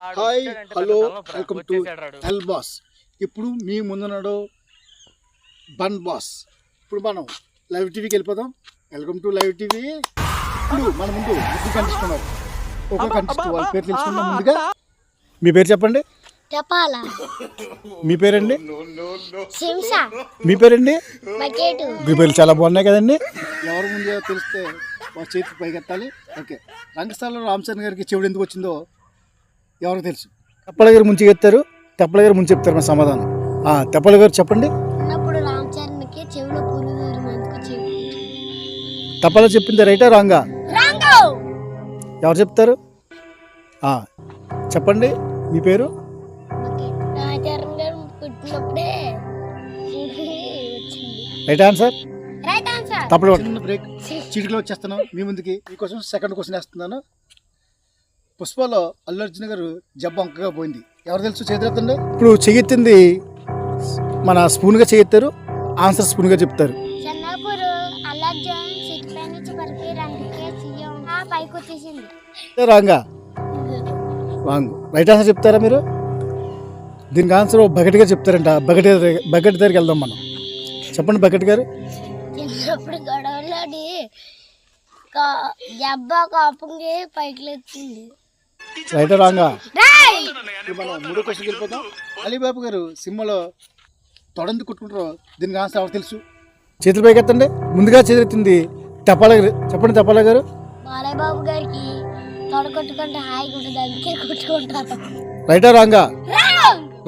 Hi hello welcome to L boss. ఇప్పుడు మీ ముందున్నాడు bun boss. ఇప్పుడు మనం లైవ్ టీవీకి వెళ్ళిపోదాం. Welcome to live TV. ఇప్పుడు మన ముందు ముగ్గురు కనిపిస్తున్నారు. ఒక్కొక్క కనిపిస్తూ వాళ్ళ పేరు తెలుసుకుందాం. ముందుగా మీ పేరు చెప్పండి. మీ పేరండి? మీ పేరండి? మీ పేర్లు చాలా బాగున్నాయి కదండి. ఎవరు ముందు తెలిస్తే వాళ్ళ చేతికి పైకెత్తాలి. ఓకే, రంగస్థలంలో రామచరణ్ గారికి చెవుడు ఎందుకు వచ్చిందో ఎవరికి తెలుసు? తెప్పల గారు ముంచి ఎత్తారు, తెప్పల గారు ముంచి చెప్తారు మా సమాధానం. తెప్పల గారు చెప్పండి. తప్పల చెప్పింది రైటా రాంగా? ఎవరు చెప్తారు? చెప్పండి మీ పేరు. Right answer. తప్పలు చిన్న బ్రేక్, చీటిలో వచ్చేస్తున్నాను మీ ముందుకి. మీకోసం సెకండ్ క్వశ్చన్ వేస్తున్నాను. పుష్పలో అల్లు అర్జున్ గారు జబ్బ అంకగా పోయింది, ఎవరు తెలుసు? చేతులెత్తండి. ఇప్పుడు చెయ్యెత్తింది మన స్పూన్గా చెయ్యెత్తారు, ఆన్సర్ స్పూన్గా చెప్తారు. రాంగా? రాంగ్. రైట్ ఆన్సర్ చెప్తారా మీరు? దీనికి ఆన్సర్ బకెట్గా చెప్తారంట. బకెట్ దగ్గరికి వెళ్దాం మనం. చెప్పండి బకెట్ గారు. చిన్నప్పుడు గొడవలోని జబ్బ కాపుకి పైకి లేచింది. రైట్ రాంగా? మనం మూడో క్వశ్చన్ వెళ్ళిపోతాం. అలీబాబు గారు సినిమాలో తొడంది కుట్టుకుంటారు, దీనికి ఆన్సర్ ఎవరు తెలుసు? చేతులు పైకి ఎత్తండి. ముందుగా చేతులెత్తింది తపాల గారు. చెప్పండి తపాల గారు. బాలయ్యబాబు గారికి తొడ కొట్టుకుంటే హాయిగా ఉంటుంది, అందుకే కొట్టుకుంటారు. రైటా రాంగా?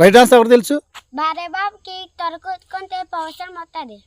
రైట్ ఆన్సర్ ఎవరు తెలుసు? బాలయ్యబాబుకి తొడ కొట్టుకుంటే పౌషం వస్తుంది.